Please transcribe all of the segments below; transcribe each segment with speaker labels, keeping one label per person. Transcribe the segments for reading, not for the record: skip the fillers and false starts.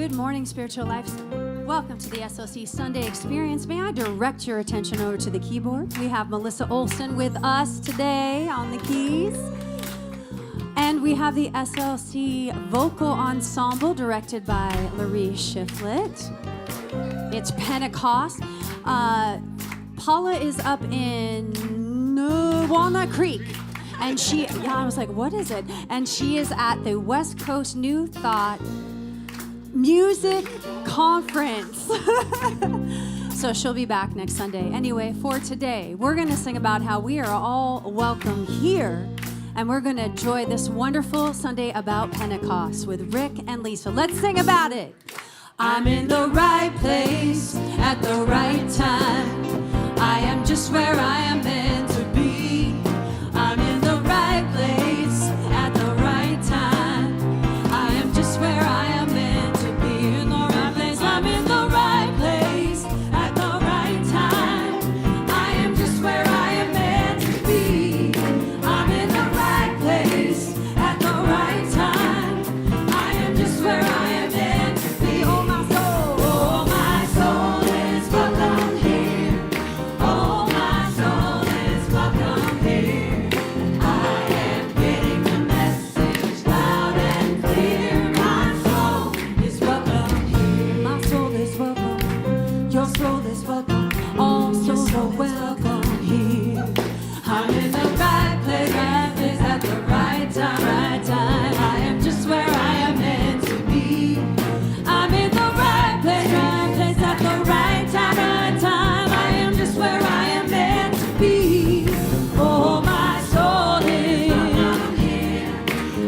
Speaker 1: Good morning, Spiritual Life. Welcome to the SLC Sunday Experience. May I direct your attention over to the keyboard? We have Melissa Olson with us today on the keys. And we have the SLC Vocal Ensemble directed by Laree Shiflett. It's Pentecost. Paula is up in Walnut Creek. And I was like, what is it? And she is at the West Coast New Thought Music Conference. So she'll be back next Sunday. Anyway, for today, we're going to sing about how we are all welcome here. And we're going to enjoy this wonderful Sunday about Pentecost with Rick and Lisa. Let's sing about it. I'm in the right place at the right time. I am just where I am meant to be. I'm in the right place at the right time. I am just where I am meant to be. In the right place, I'm in the right place at the right time. I am just where I am meant to be. I'm in the right place at the right time. I am just where I am meant to be. Oh my soul is welcome here. Oh my soul is welcome here. I am getting the message loud and clear. My soul is welcome here. My soul is welcome. Your soul is welcome. All souls are welcome here. I'm in the right place at the right time, right time. I am just where I am meant to be. I'm in the right place at the right time, right time. I am just where I am meant to be. Oh, my soul is welcome here.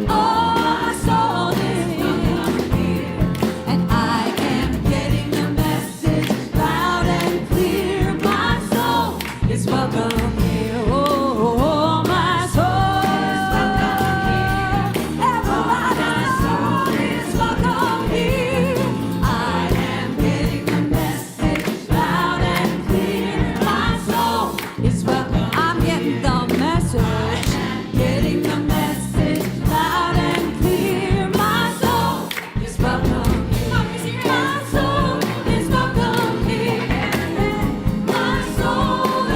Speaker 1: Oh, my soul is welcome here. And I am getting the message loud and clear. My soul is welcome here. Oh, my soul is welcome here. Everybody's soul is welcome here. I am getting the message loud and clear. My soul is welcome. I'm getting the message. Getting the message loud and clear. My soul is welcome here. My soul is welcome here. My soul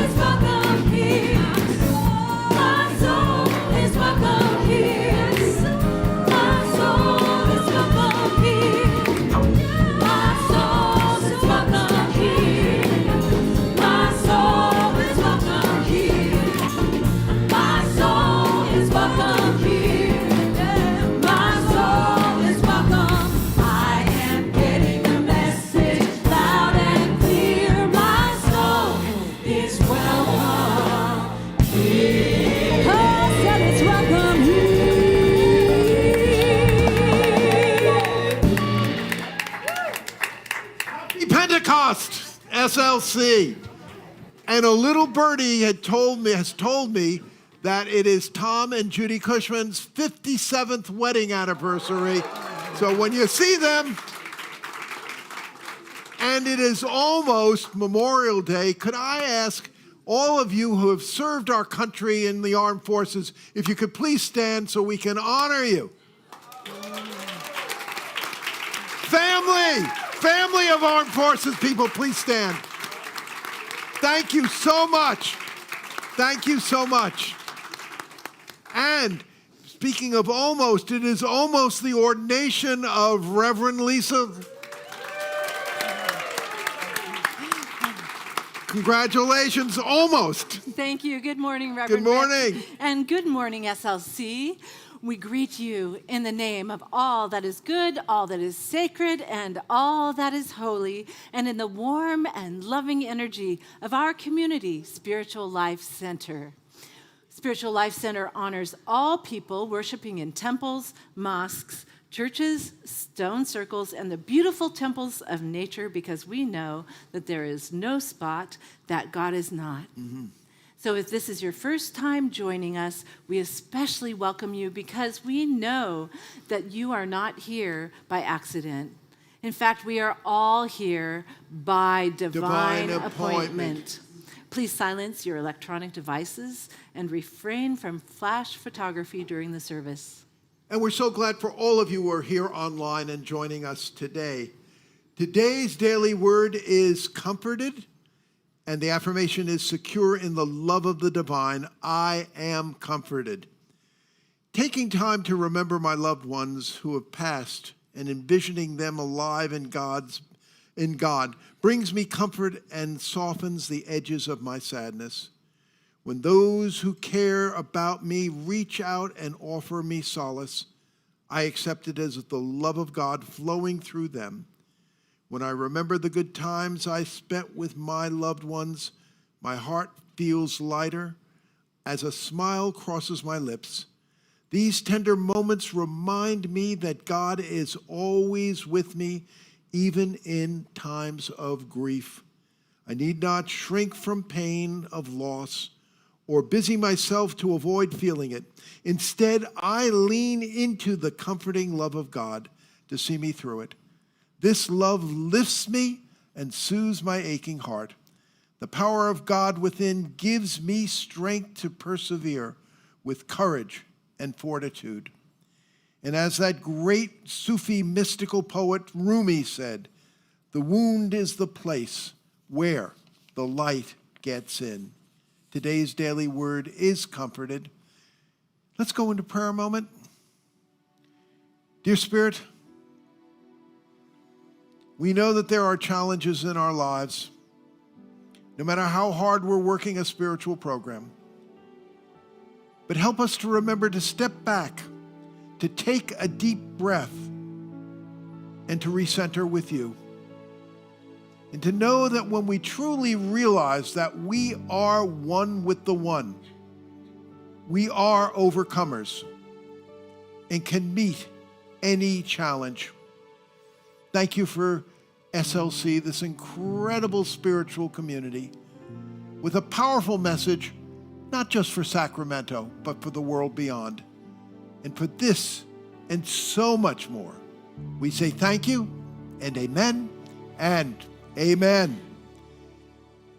Speaker 1: is welcome here. My soul is welcome here. My soul is welcome here. My soul is welcome here. My soul is welcome here. My soul is welcome here. My soul is welcome. I am getting the message loud and clear. My soul is welcome here. Oh, said it's welcome here.
Speaker 2: Pentecost, SLC. And a little birdie has told me that it is Tom and Judy Cushman's 57th wedding anniversary. So when you see them, and it is almost Memorial Day, could I ask all of you who have served our country in the armed forces, if you could please stand so we can honor you. Family of armed forces people, please stand. Thank you so much. Thank you so much. And speaking of almost, it is almost the ordination of Reverend Lisa. Congratulations, almost.
Speaker 3: Thank you. Good morning, Reverend.
Speaker 2: Good morning.
Speaker 3: Rick. And good morning, SLC. We greet you in the name of all that is good, all that is sacred, and all that is holy, and in the warm and loving energy of our community, Spiritual Life Center. Spiritual Life Center honors all people worshiping in temples, mosques, churches, stone circles, and the beautiful temples of nature, because we know that there is no spot that God is not. Mm-hmm. So if this is your first time joining us, we especially welcome you because we know that you are not here by accident. In fact, we are all here by divine appointment. Please silence your electronic devices and refrain from flash photography during the service.
Speaker 2: And we're so glad for all of you who are here online and joining us today. Today's daily word is comforted, and the affirmation is secure in the love of the divine. I am comforted. Taking time to remember my loved ones who have passed and envisioning them alive in God brings me comfort and softens the edges of my sadness. When those who care about me reach out and offer me solace, I accept it as the love of God flowing through them. When I remember the good times I spent with my loved ones, my heart feels lighter as a smile crosses my lips. These tender moments remind me that God is always with me, even in times of grief. I need not shrink from pain of loss or busy myself to avoid feeling it. Instead, I lean into the comforting love of God to see me through it. This love lifts me and soothes my aching heart. The power of God within gives me strength to persevere with courage and fortitude. And as that great Sufi mystical poet Rumi said, the wound is the place where the light gets in. Today's daily word is comforted. Let's go into prayer a moment. Dear Spirit, we know that there are challenges in our lives, no matter how hard we're working a spiritual program. But help us to remember to step back, to take a deep breath, and to recenter with you. And to know that when we truly realize that we are one with the one, we are overcomers and can meet any challenge. Thank you for SLC, this incredible spiritual community with a powerful message, not just for Sacramento, but for the world beyond. And for this and so much more, we say thank you and amen and amen.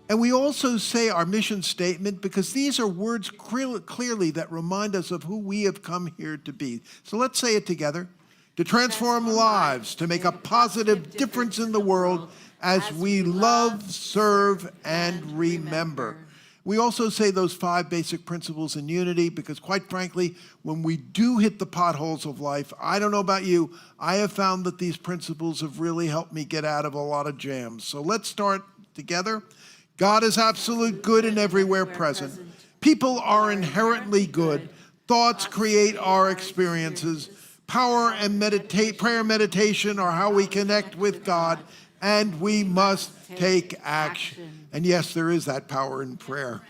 Speaker 2: And we also say our mission statement because these are words clearly that remind us of who we have come here to be. So let's say it together. To transform lives, to make a positive difference in the world as we love, serve, and remember. We also say those 5 basic principles in unity because, quite frankly, when we do hit the potholes of life, I don't know about you, I have found that these principles have really helped me get out of a lot of jams. So let's start together. God is absolute good and everywhere present. People are inherently good. Thoughts create our experiences. Power and prayer meditation are how we connect with God, and we must take action. And yes, there is that power in prayer.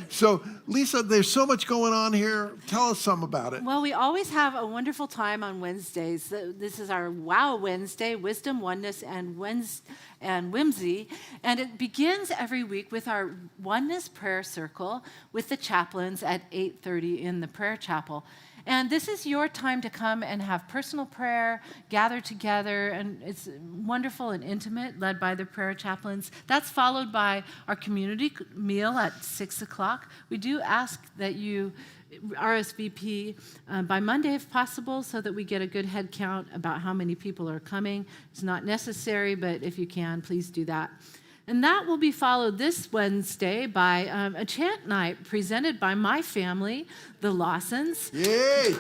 Speaker 2: So, Lisa, there's so much going on here. Tell us some about it.
Speaker 3: Well, we always have a wonderful time on Wednesdays. This is our Wow Wednesday, Wisdom, Oneness, and Whimsy. And it begins every week with our Oneness Prayer Circle with the chaplains at 8:30 in the prayer chapel. And this is your time to come and have personal prayer, gather together, and it's wonderful and intimate, led by the prayer chaplains. That's followed by our community meal at 6 o'clock. We do ask that you RSVP by Monday if possible so that we get a good head count about how many people are coming. It's not necessary, but if you can, please do that. And that will be followed this Wednesday by a chant night presented by my family, the Lawsons.
Speaker 2: Yay!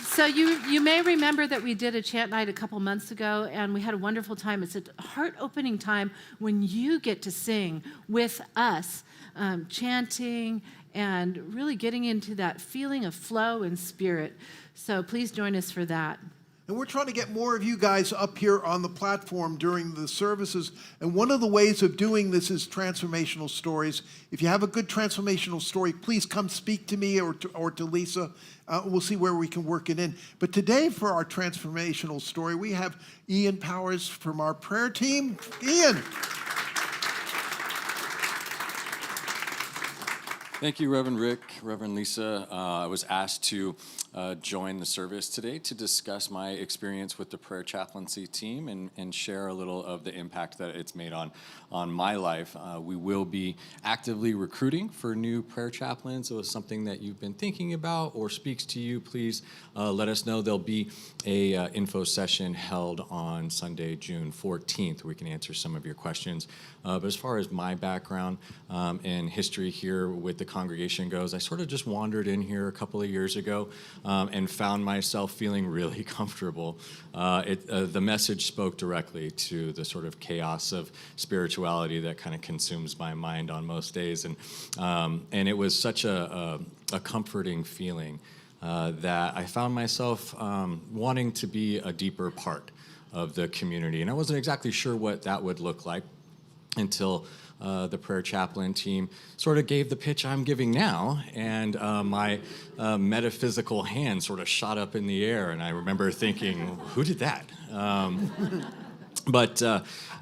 Speaker 3: So you may remember that we did a chant night a couple months ago, and we had a wonderful time. It's a heart-opening time when you get to sing with us, chanting and really getting into that feeling of flow and spirit. So please join us for that.
Speaker 2: And we're trying to get more of you guys up here on the platform during the services. And one of the ways of doing this is transformational stories. If you have a good transformational story, please come speak to me or to Lisa. We'll see where we can work it in. But today for our transformational story, we have Ian Powers from our prayer team. Ian.
Speaker 4: Thank you, Reverend Rick, Reverend Lisa. I was asked to join the service today to discuss my experience with the prayer chaplaincy team and share a little of the impact that it's made on my life. We will be actively recruiting for new prayer chaplains. So if it's something that you've been thinking about or speaks to you, please let us know. There'll be a info session held on Sunday, June 14th, where we can answer some of your questions. But as far as my background and history here with the congregation goes, I sort of just wandered in here a couple of years ago and found myself feeling really comfortable. The message spoke directly to the sort of chaos of spirituality that kind of consumes my mind on most days. And it was such a comforting feeling that I found myself wanting to be a deeper part of the community. And I wasn't exactly sure what that would look like until the prayer chaplain team sort of gave the pitch I'm giving now, and my metaphysical hand sort of shot up in the air, and I remember thinking, who did that? But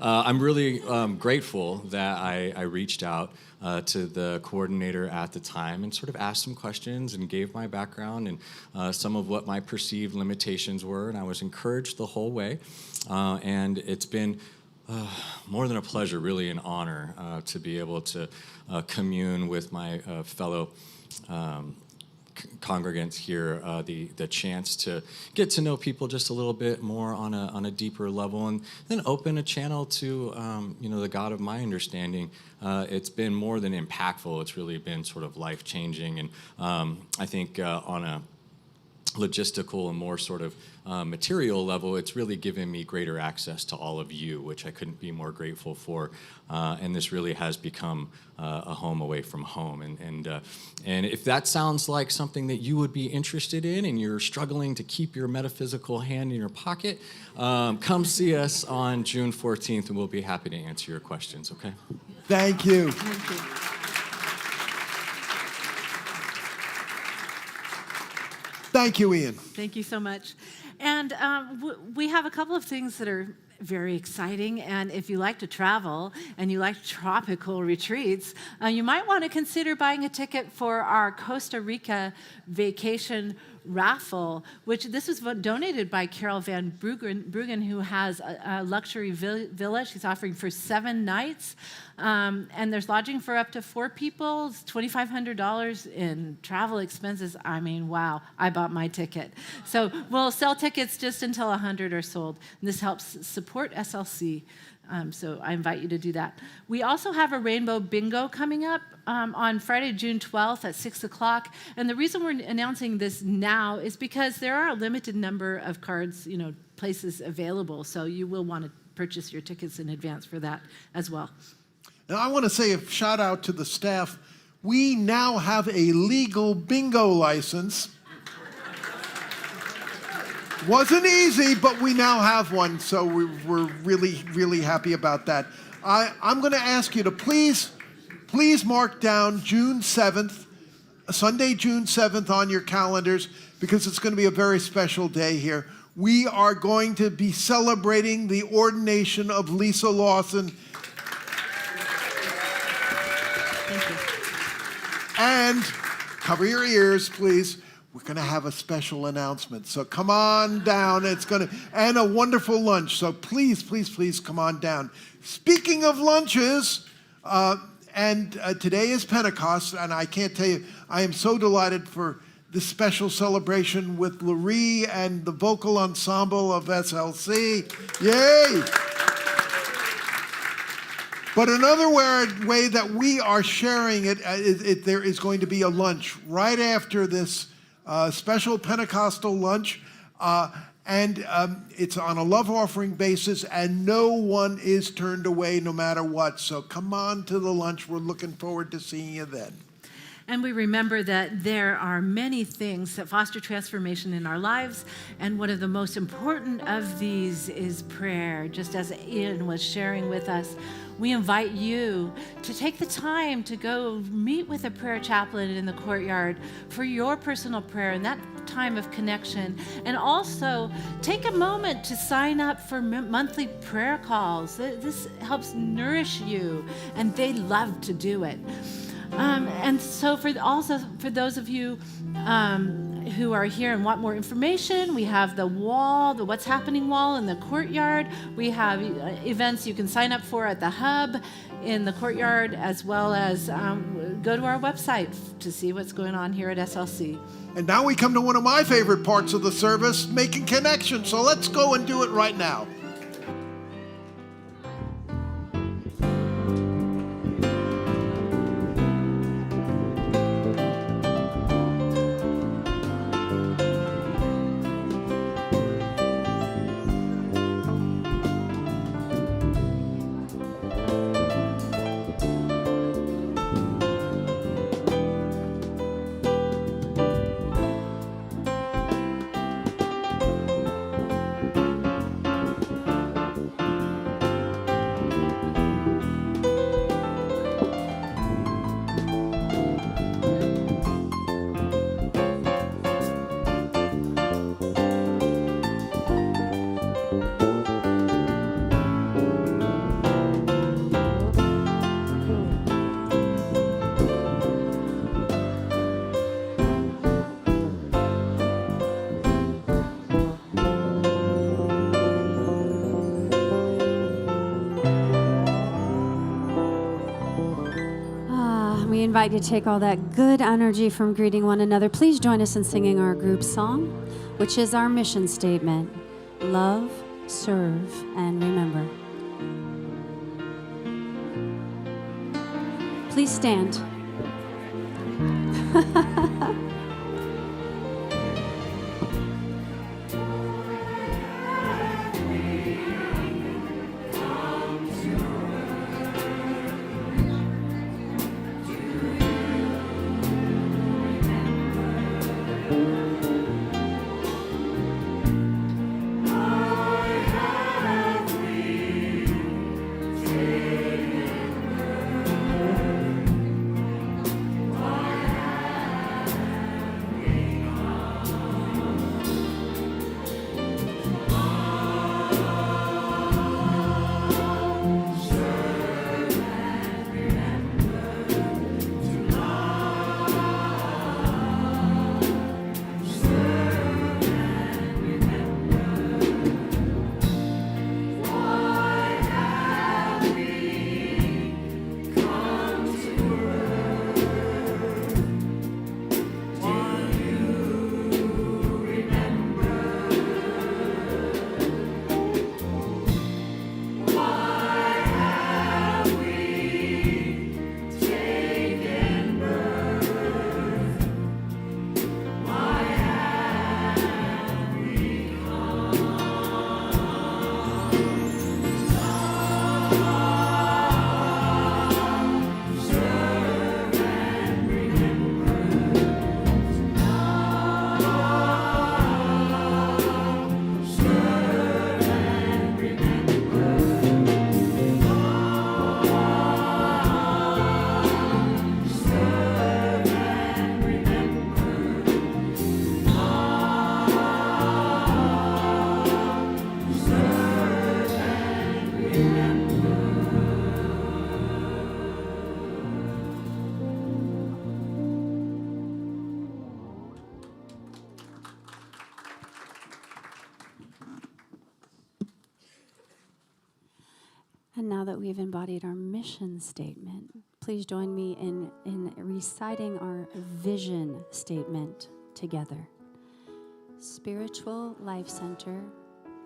Speaker 4: I'm really grateful that I reached out to the coordinator at the time and sort of asked some questions and gave my background and some of what my perceived limitations were, and I was encouraged the whole way. And it's been more than a pleasure, really an honor to be able to commune with my fellow congregants here, the chance to get to know people just a little bit more on a deeper level, and then open a channel to the God of my understanding. It's been more than impactful. It's really been sort of life-changing, and I think on a logistical and more sort of material level, it's really given me greater access to all of you, which I couldn't be more grateful for. And this really has become a home away from home. And if that sounds like something that you would be interested in and you're struggling to keep your metaphysical hand in your pocket, come see us on June 14th, and we'll be happy to answer your questions, okay?
Speaker 2: Thank you.
Speaker 3: Thank you.
Speaker 2: Thank you, Ian.
Speaker 3: Thank you so much. And we have a couple of things that are very exciting. And if you like to travel and you like tropical retreats, you might want to consider buying a ticket for our Costa Rica vacation raffle, which this was donated by Carol Van Bruggen, who has a luxury villa she's offering for 7 nights. And there's lodging for up to 4 people. It's $2,500 in travel expenses. I mean, wow, I bought my ticket. So we'll sell tickets just until 100 are sold. And this helps support SLC. So I invite you to do that. We also have a rainbow bingo coming up on Friday, June 12th at 6 o'clock. And the reason we're announcing this now is because there are a limited number of cards, places available. So you will want to purchase your tickets in advance for that as well.
Speaker 2: Now, I want to say a shout out to the staff. We now have a legal bingo license. Wasn't easy, but we now have one, so we're really, really happy about that. I'm going to ask you to please mark down June 7th, Sunday, June 7th on your calendars, because it's going to be a very special day here. We are going to be celebrating the ordination of Lisa Lawson.
Speaker 3: Thank you.
Speaker 2: And cover your ears, please. We're going to have a special announcement. So come on down. And a wonderful lunch. So please, please, please come on down. Speaking of lunches, today is Pentecost, and I can't tell you, I am so delighted for this special celebration with Laurie and the vocal ensemble of SLC. Yay! But another way that we are sharing it, there is going to be a lunch right after this special Pentecostal lunch, and it's on a love offering basis, and no one is turned away no matter what. So come on to the lunch. We're looking forward to seeing you then.
Speaker 3: And we remember that there are many things that foster transformation in our lives, and one of the most important of these is prayer. Just as Ian was sharing with us, we invite you to take the time to go meet with a prayer chaplain in the courtyard for your personal prayer and that time of connection. And also take a moment to sign up for monthly prayer calls. This helps nourish you, and they love to do it. And so for those of you who are here and want more information, we have the wall, the What's Happening wall in the courtyard. We have events you can sign up for at the hub in the courtyard, as well as go to our website to see what's going on here at SLC.
Speaker 2: And now we come to one of my favorite parts of the service, making connections. So let's go and do it right now.
Speaker 1: We invite you to take all that good energy from greeting one another. Please join us in singing our group song, which is our mission statement: love, serve, and remember. Please stand. And now that we've embodied our mission statement, please join me in reciting our vision statement together. Spiritual Life Center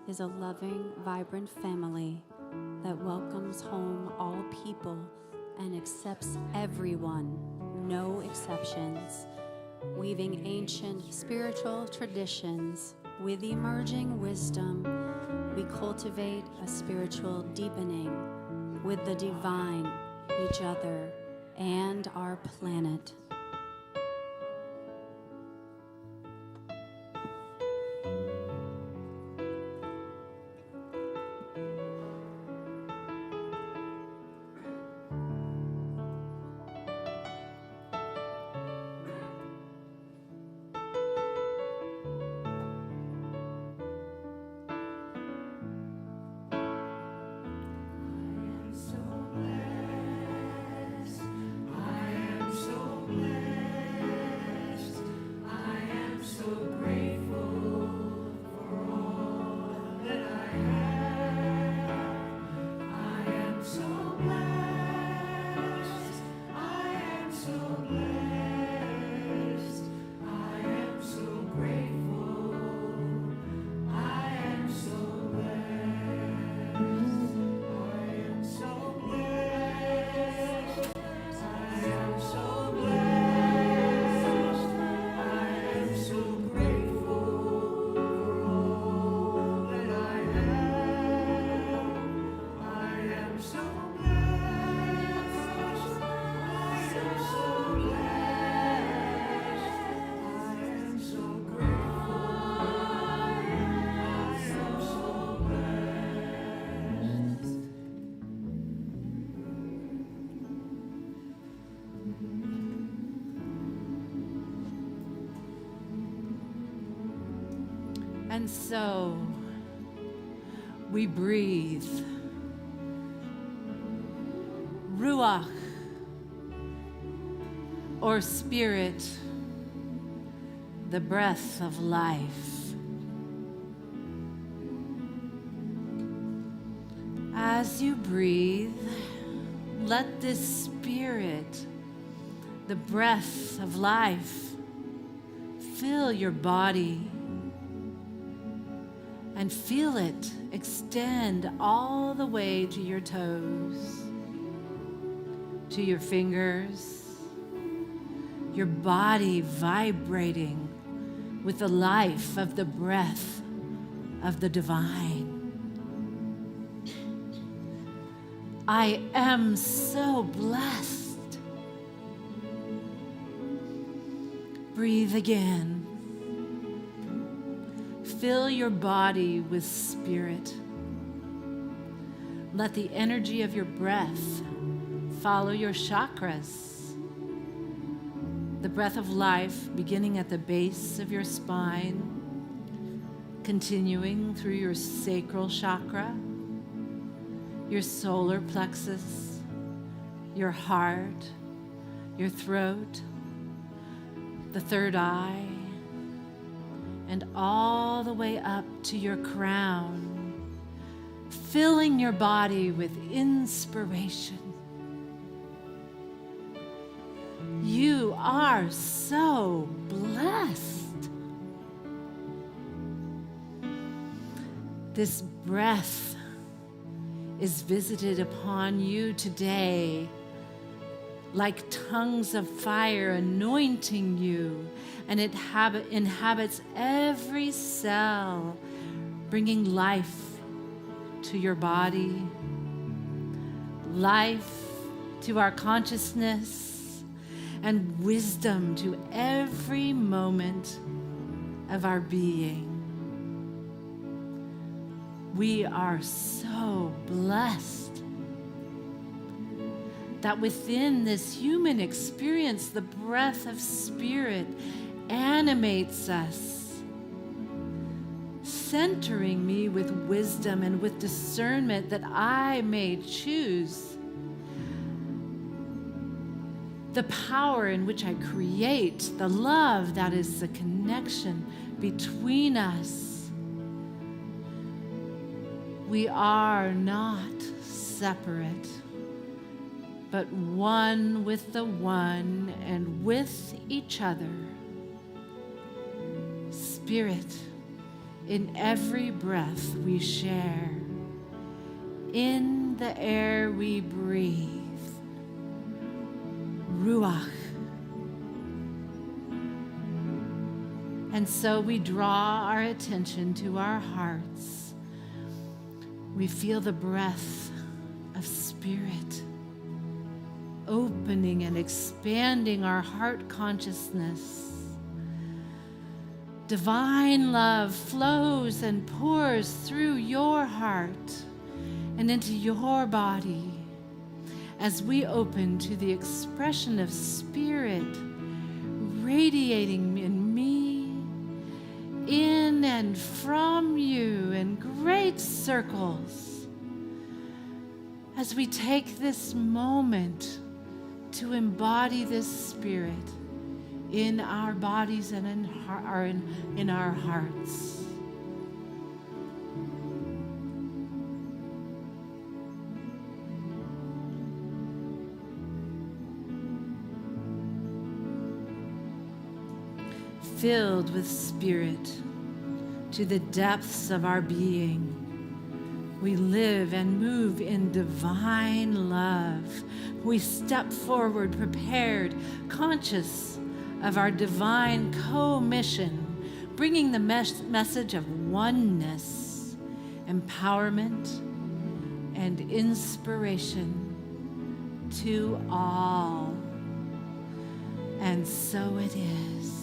Speaker 1: is a loving, vibrant family that welcomes home all people and accepts everyone, no exceptions, weaving ancient spiritual traditions with emerging wisdom. We cultivate a spiritual deepening with the divine, each other, and our planet.
Speaker 5: I am so
Speaker 3: And so we breathe Ruach, or spirit, the breath of life. As you breathe, let this spirit, the breath of life, fill your body and feel it extend all the way to your toes, to your fingers, your body vibrating with the life of the breath of the divine. I am so blessed. Breathe again. Fill your body with spirit. Let the energy of your breath follow your chakras. The breath of life beginning at the base of your spine, continuing through your sacral chakra, your solar plexus, your heart, your throat, the third eye, and all the way up to your crown, filling your body with inspiration. You are so blessed. This breath is visited upon you today like tongues of fire anointing you, and it inhabits every cell, bringing life to your body, life to our consciousness, and wisdom to every moment of our being. We are so blessed that within this human experience, the breath of spirit animates us, centering me with wisdom and with discernment that I may choose the power in which I create, the love that is the connection between us. We are not separate, but one with the one and with each other. Spirit, in every breath we share, in the air we breathe, Ruach. And so we draw our attention to our hearts. We feel the breath of spirit opening and expanding our heart consciousness. Divine love flows and pours through your heart and into your body as we open to the expression of spirit radiating in me, in and from you in great circles, as we take this moment to embody this spirit in our bodies and in our hearts. Filled with spirit to the depths of our being, we live and move in divine love. We step forward prepared, conscious of our divine co-mission, bringing the message of oneness, empowerment, and inspiration to all. And so it is.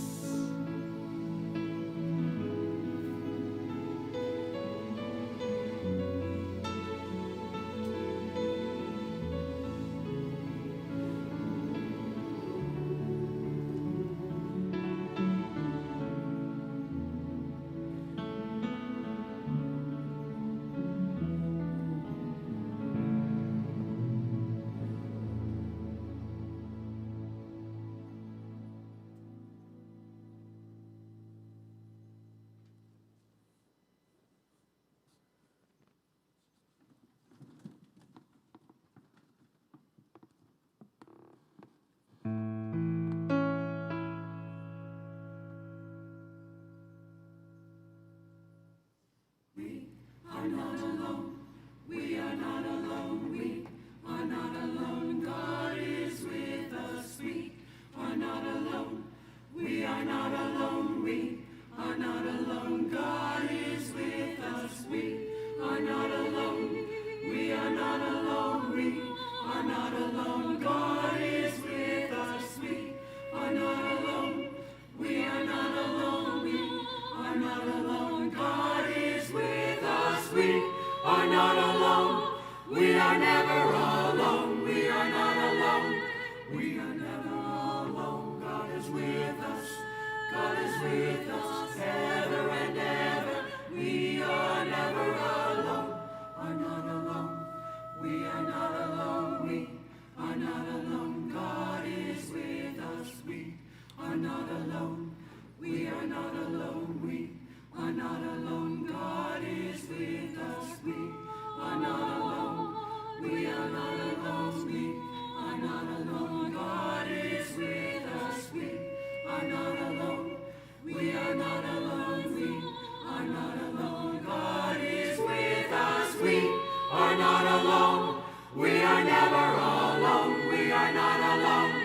Speaker 5: We are never alone. We are not alone.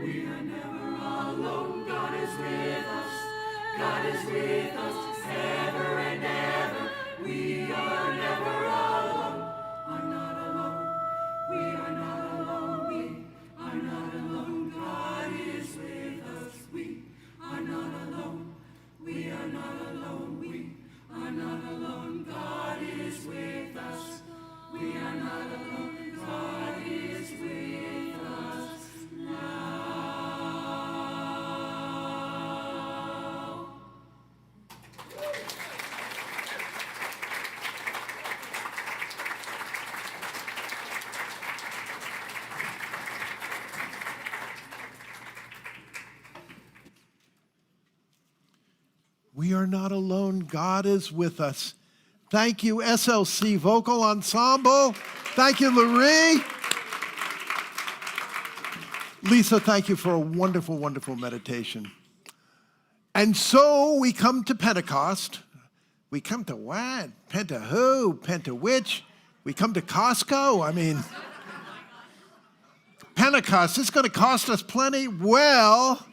Speaker 5: We are never alone. God is with us. God is with us ever and ever. We are never alone. Are not alone. We are not alone. We are not alone. God is with us. We are not alone. We are not alone. We are not alone. God is with us. We are not alone. God is with us now.
Speaker 2: We are not alone. God is with us. Thank you, SLC Vocal Ensemble. Thank you, Larry. Lisa, thank you for a wonderful, wonderful meditation. And so we come to Pentecost. We come to what? Penta who? Penta which? We come to Costco? I mean, Pentecost, it's going to cost us plenty. Well,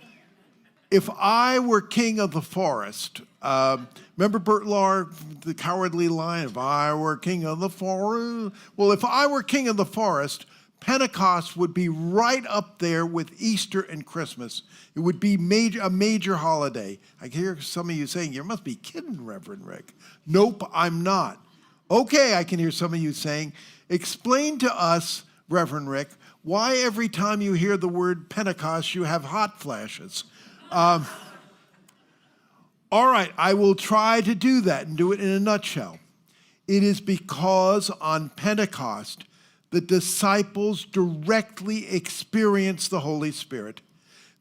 Speaker 2: if I were king of the forest, remember Bert Lahr, the Cowardly Lion? If I were king of the forest. Well, if I were king of the forest, Pentecost would be right up there with Easter and Christmas. It would be a major holiday. I hear some of you saying, you must be kidding, Reverend Rick. Nope, I'm not. Okay, I can hear some of you saying, explain to us, Reverend Rick, why every time you hear the word Pentecost, you have hot flashes. All right, I will try to do that and do it in a nutshell. It is because on Pentecost, the disciples directly experienced the Holy Spirit.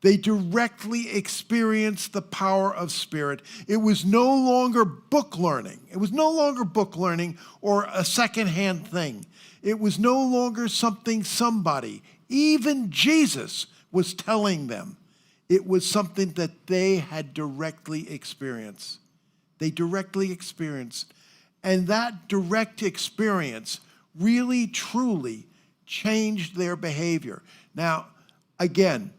Speaker 2: They directly experienced the power of Spirit. It was no longer book learning. It was no longer book learning or a secondhand thing. It was no longer something somebody, even Jesus, was telling them. It was something that they had directly experienced. They directly experienced. And that direct experience really, truly changed their behavior. Now, again,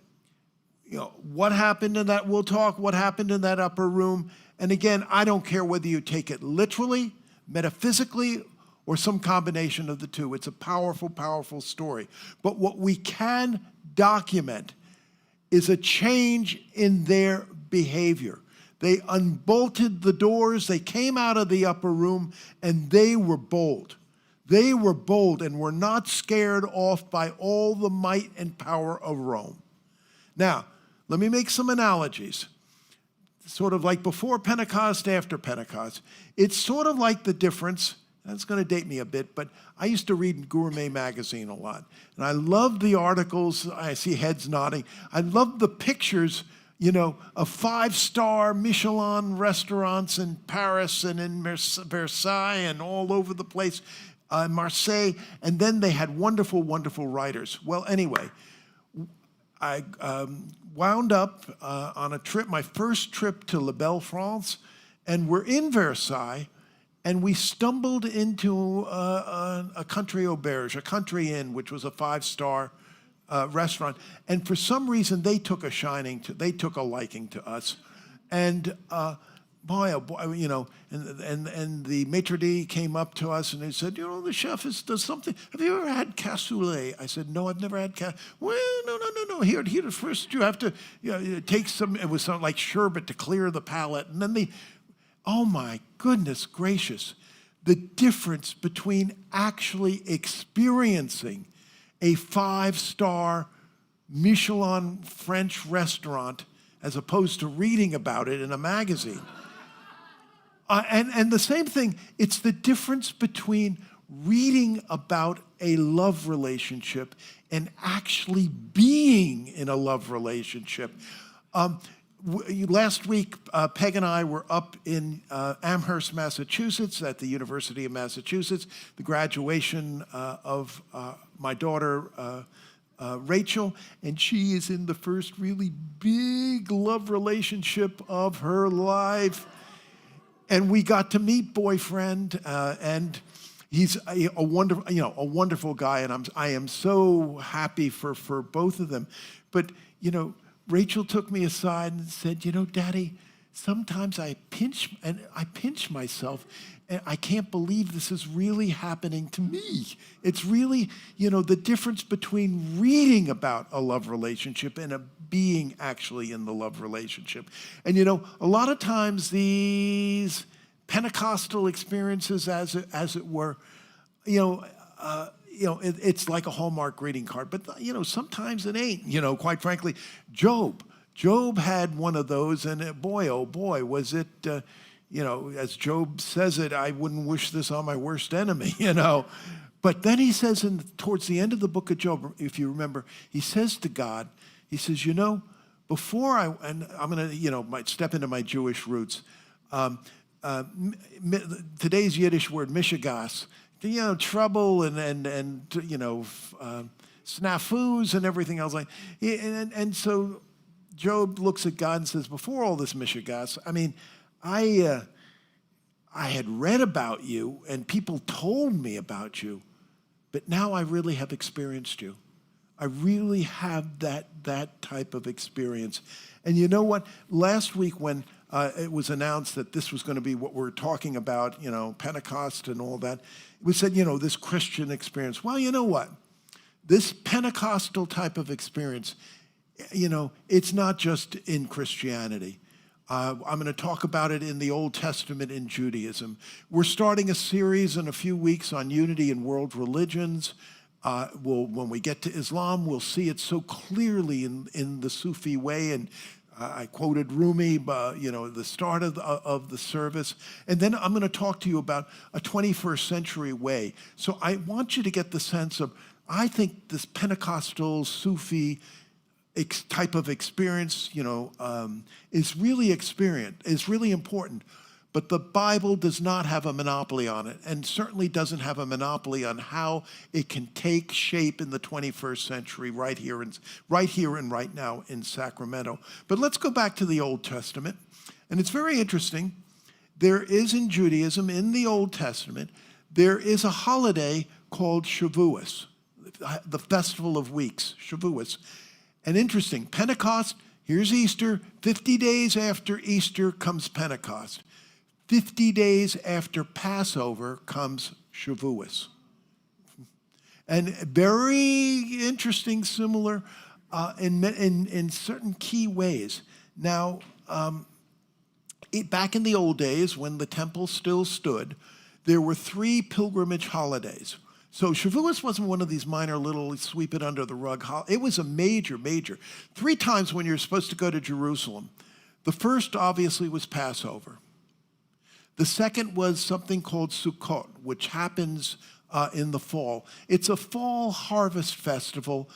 Speaker 2: what happened in that, we'll talk, what happened in that upper room. And again, I don't care whether you take it literally, metaphysically, or some combination of the two. It's a powerful, powerful story. But what we can document is a change in their behavior. They unbolted the doors, they came out of the upper room, and they were bold. They were bold and were not scared off by all the might and power of Rome. Now, let me make some analogies. Sort of like before Pentecost, after Pentecost. It's sort of like the difference, that's going to date me a bit, but I used to read Gourmet magazine a lot. And I loved the articles, I see heads nodding. I loved the pictures, of five-star Michelin restaurants in Paris and in Versailles and all over the place, Marseille. And then they had wonderful, wonderful writers. Well, anyway, I wound up on a trip, my first trip to La Belle France, and we're in Versailles, and we stumbled into a country auberge, a country inn, which was a five-star restaurant. And for some reason, they took a liking to us. And boy, oh boy, and the maitre d' came up to us and they said, the chef does something. Have you ever had cassoulet? I said, no, I've never had cassoulet. Well, no. Here, first you have to take some, it was something like sherbet to clear the palate. And then oh my goodness gracious, the difference between actually experiencing a five-star Michelin French restaurant as opposed to reading about it in a magazine. And the same thing, it's the difference between reading about a love relationship and actually being in a love relationship. Last week, Peg and I were up in Amherst, Massachusetts, at the University of Massachusetts, the graduation of my daughter, Rachel, and she is in the first really big love relationship of her life. And we got to meet boyfriend, and he's a wonderful, a wonderful guy, and I am so happy for both of them. But Rachel took me aside and said, Daddy, sometimes I pinch myself, and I can't believe this is really happening to me. It's really, the difference between reading about a love relationship and being actually in the love relationship. And a lot of times these Pentecostal experiences, as it were, it's like a Hallmark greeting card. But sometimes it ain't. Quite frankly, Job had one of those, and boy, oh boy, was it. As Job says it, I wouldn't wish this on my worst enemy. But then he says, towards the end of the book of Job, if you remember, he says to God, he says, before and I'm going to, might step into my Jewish roots. Today's Yiddish word, mishigas, trouble and snafus and everything else. And so Job looks at God and says, before all this mishigas, I had read about you and people told me about you, but now I really have experienced you. I really have that type of experience. And you know what? Last week when it was announced that this was going to be what we're talking about, Pentecost and all that, we said, this Christian experience. Well, you know what? This Pentecostal type of experience, it's not just in Christianity. I'm going to talk about it in the Old Testament in Judaism. We're starting a series in a few weeks on unity in world religions. When we get to Islam, we'll see it so clearly in the Sufi way. And I quoted Rumi, the start of the service. And then I'm going to talk to you about a 21st century way. So I want you to get the sense of, I think this Pentecostal Sufi type of experience, is really important. But the Bible does not have a monopoly on it, and certainly doesn't have a monopoly on how it can take shape in the 21st century right here and right now in Sacramento. But let's go back to the Old Testament. And it's very interesting. There is in Judaism, in the Old Testament, there is a holiday called Shavuos, the Festival of Weeks, Shavuos. And interesting, Pentecost, here's Easter. 50 days after Easter comes Pentecost. 50 days after Passover comes Shavuos. And very interesting, similar in certain key ways. Now, back in the old days when the temple still stood, there were 3 pilgrimage holidays. So Shavuos wasn't one of these minor little sweep it under the rug. It was a major. 3 times when you're supposed to go to Jerusalem. The first, obviously, was Passover. The second was something called Sukkot, which happens in the fall. It's a fall harvest festival,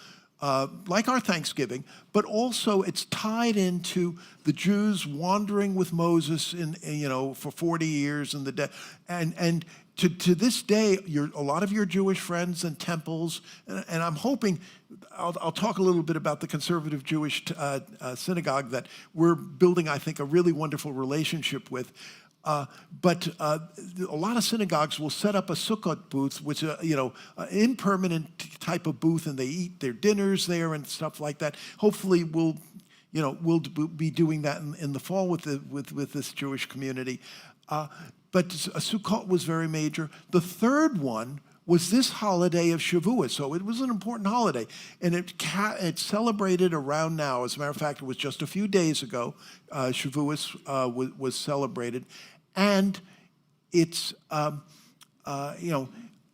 Speaker 2: like our Thanksgiving, but also it's tied into the Jews wandering with Moses for 40 years in the desert. And to this day, a lot of your Jewish friends and temples, and I'm hoping, I'll talk a little bit about the conservative Jewish synagogue that we're building, I think, a really wonderful relationship with. But a lot of synagogues will set up a Sukkot booth, which is an impermanent type of booth, and they eat their dinners there and stuff like that. Hopefully, we'll be doing that in the fall with this Jewish community. But Sukkot was very major. The third one was this holiday of Shavuos. So it was an important holiday. And it's celebrated around now. As a matter of fact, it was just a few days ago, Shavuos was celebrated. And it's,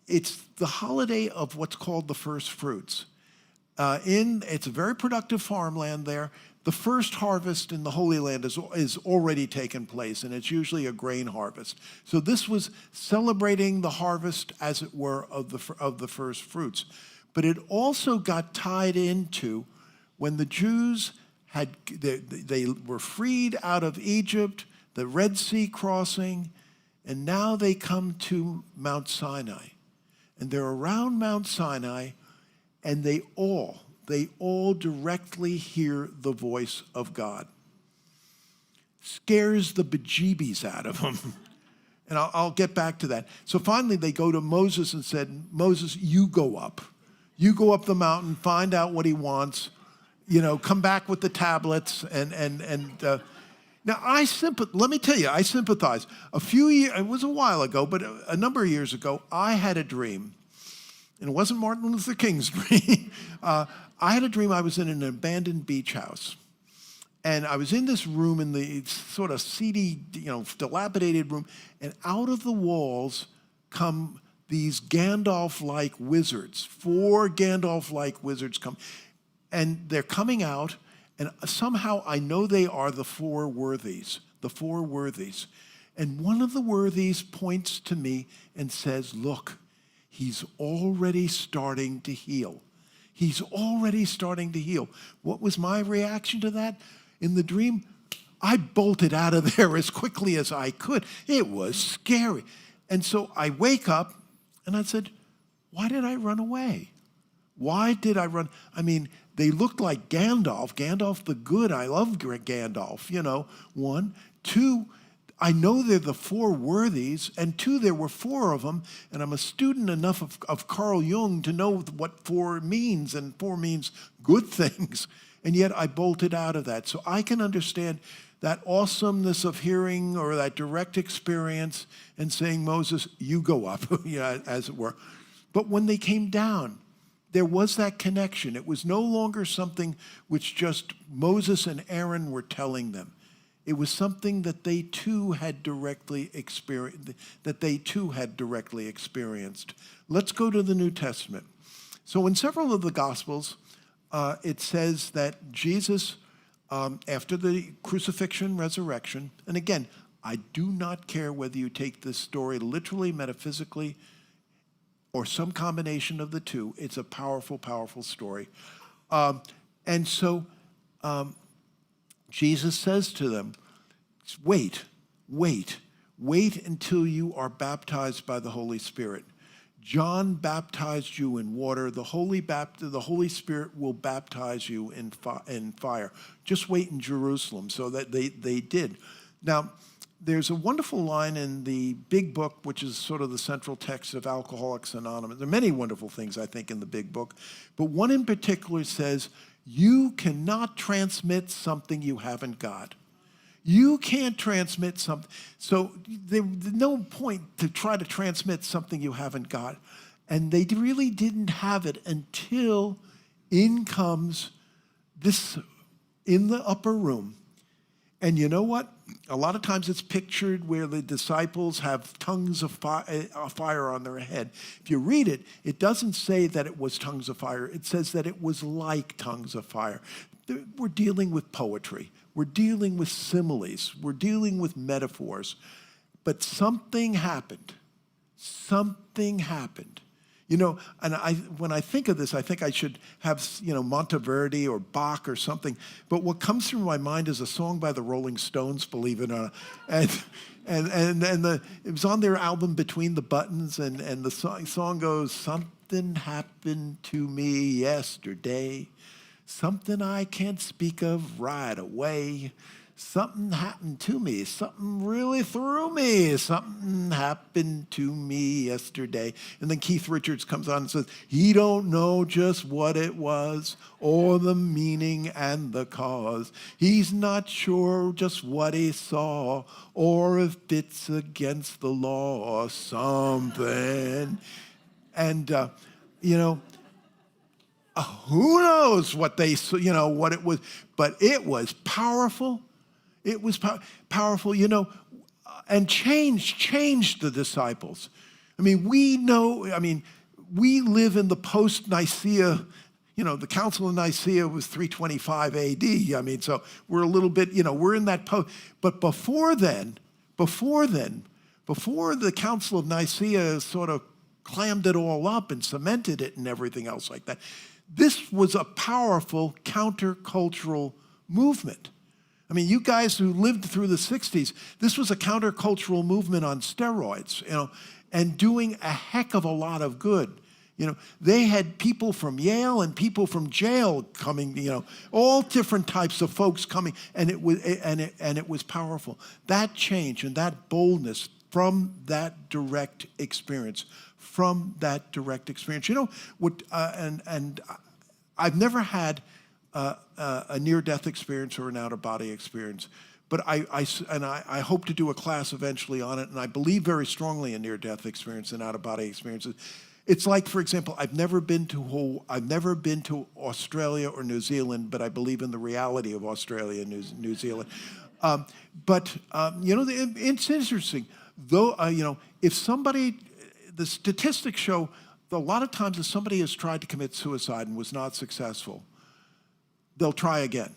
Speaker 2: it's the holiday of what's called the first fruits. It's a very productive farmland there. The first harvest in the Holy Land is already taken place, and it's usually a grain harvest. So this was celebrating the harvest, as it were, of the first fruits. But it also got tied into when the Jews they were freed out of Egypt, the Red Sea crossing, and now they come to Mount Sinai. And they're around Mount Sinai, and they all directly hear the voice of God. Scares the bejeebies out of them. And I'll get back to that. So finally they go to Moses and said, Moses, you go up. You go up the mountain, find out what he wants, come back with the tablets. Now, let me tell you, I sympathize. It was a while ago, but a number of years ago, I had a dream. And it wasn't Martin Luther King's dream. I had a dream I was in an abandoned beach house. And I was in this room in the sort of seedy, dilapidated room. And out of the walls come these Gandalf-like wizards. 4 Gandalf-like wizards come. And they're coming out. And somehow I know they are the 4 worthies. The 4 worthies. And one of the worthies points to me and says, look, he's already starting to heal. He's already starting to heal. What was my reaction to that? In the dream, I bolted out of there as quickly as I could. It was scary. And so I wake up and I said, why did I run away? Why did I run? I mean, they looked like Gandalf the good. I love Gandalf, 1. 2, I know they're the 4 worthies, and 2, there were 4 of them, and I'm a student enough of Carl Jung to know what 4 means, and 4 means good things, and yet I bolted out of that. So I can understand that awesomeness of hearing or that direct experience and saying, Moses, you go up, as it were. But when they came down, there was that connection. It was no longer something which just Moses and Aaron were telling them. It was something that they too had directly experienced. Let's go to the New Testament. So in several of the Gospels, it says that Jesus, after the crucifixion, resurrection, and again, I do not care whether you take this story literally, metaphysically, or some combination of the two. It's a powerful, powerful story. And so Jesus says to them, wait until you are baptized by the Holy Spirit. John baptized you in water. The Holy Spirit will baptize you in fire. Just wait in Jerusalem. So that they did. Now, there's a wonderful line in the big book, which is sort of the central text of Alcoholics Anonymous. There are many wonderful things, I think, in the big book. But one in particular says, you cannot transmit something you haven't got. You can't transmit something. So there's no point to try to transmit something you haven't got. And they really didn't have it until in comes this in the upper room. And you know what? A lot of times it's pictured where the disciples have tongues of fire on their head. If you read it, it doesn't say that it was tongues of fire. It says that it was like tongues of fire. We're dealing with poetry. We're dealing with similes. We're dealing with metaphors. But something happened. Something happened. And when I think of this, I think I should have, Monteverdi or Bach or something. But what comes through my mind is a song by the Rolling Stones, believe it or not. And it was on their album Between the Buttons, and the song goes, something happened to me yesterday, something I can't speak of right away. Something happened to me. Something really threw me. Something happened to me yesterday. And then Keith Richards comes on and says, he don't know just what it was or the meaning and the cause. He's not sure just what he saw or if it's against the law or something. And, who knows what what it was, but it was powerful. It was powerful, and changed the disciples. We live in the post-Nicaea, the Council of Nicaea was 325 AD. So we're a little bit, we're in that post. But before the Council of Nicaea sort of clammed it all up and cemented it and everything else like that, this was a powerful countercultural movement. You guys who lived through the 60s, this was a countercultural movement on steroids, and doing a heck of a lot of good. They had people from Yale and people from jail coming, all different types of folks coming, and it was powerful. That change and that boldness from that direct experience. From that direct experience. You know, what? And I've never had a near-death experience or an out-of-body experience. But I hope to do a class eventually on it, and I believe very strongly in near-death experience and out-of-body experiences. It's like, for example, I've never been to Australia or New Zealand, but I believe in the reality of Australia and New Zealand. You know, it's interesting. Though, you know, if somebody, the statistics show that a lot of times if somebody has tried to commit suicide and was not successful, they'll try again.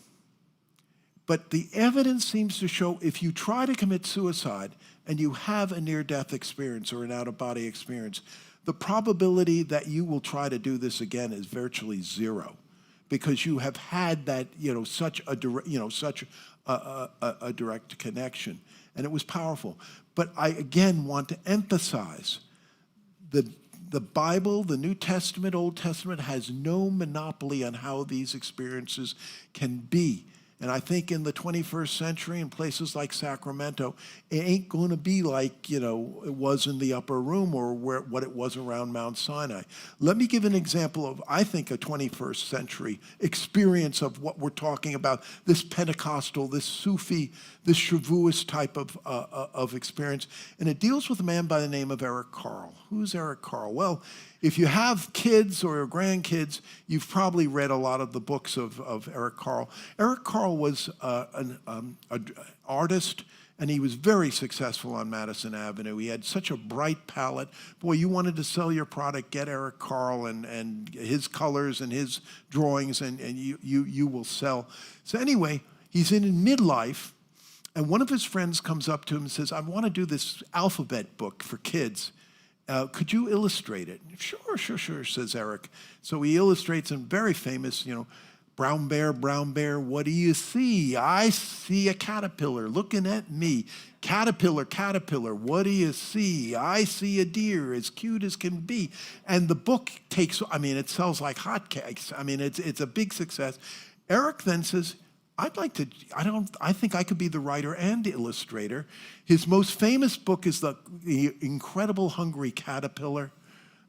Speaker 2: But the evidence seems to show if you try to commit suicide and you have a near-death experience or an out-of-body experience, the probability that you will try to do this again is virtually zero, because you have had that, you know, such a direct connection, and it was powerful. But I again want to emphasize the Bible, the New Testament, Old Testament, has no monopoly on how these experiences can be. And I think in the 21st century, in places like Sacramento, it ain't going to be like, you know, it was in the upper room or what it was around Mount Sinai. Let me give an example of, I think, a 21st century experience of what we're talking about, this Pentecostal, this Sufi, this Shavuos type of experience. And it deals with a man by the name of Eric Carle. Who's Eric Carle? Well, if you have kids or grandkids, you've probably read a lot of the books of Eric Carle. Eric Carle was an artist, and he was very successful on Madison Avenue. He had such a bright palette. Boy, you wanted to sell your product, get Eric Carle and his colors and his drawings, and you will sell. So anyway, he's in midlife, and one of his friends comes up to him and says, I want to do this alphabet book for kids. Could you illustrate it? Sure, says Eric. So he illustrates a very famous, you know, brown bear, what do you see? I see a caterpillar looking at me. Caterpillar, what do you see? I see a deer as cute as can be. And the book takes, I mean, it sells like hotcakes. I mean, it's a big success. Eric then says, I think I could be the writer and illustrator. His most famous book is the Incredible Hungry Caterpillar.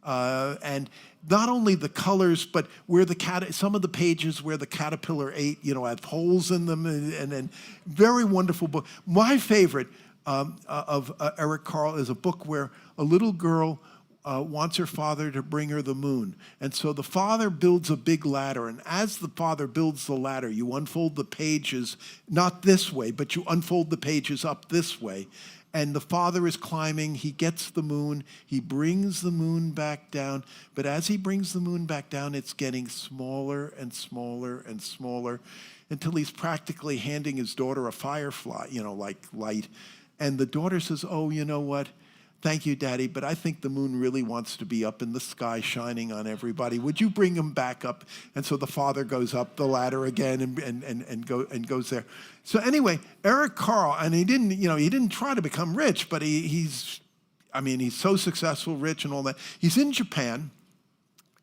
Speaker 2: And not only the colors, but where some of the pages where the caterpillar ate, you know, have holes in them, and very wonderful book. My favorite of Eric Carle is a book where a little girl wants her father to bring her the moon. And so the father builds a big ladder, and as the father builds the ladder, you unfold the pages, not this way, but you unfold the pages up this way. And the father is climbing, he gets the moon, he brings the moon back down, but as he brings the moon back down, it's getting smaller and smaller and smaller until he's practically handing his daughter a firefly, you know, like light. And the daughter says, oh, you know what? Thank you, Daddy, but I think the moon really wants to be up in the sky shining on everybody. Would you bring him back up? And so the father goes up the ladder again and goes there. So anyway, Eric Carle, and he didn't try to become rich, but he's so successful, rich and all that. He's in Japan,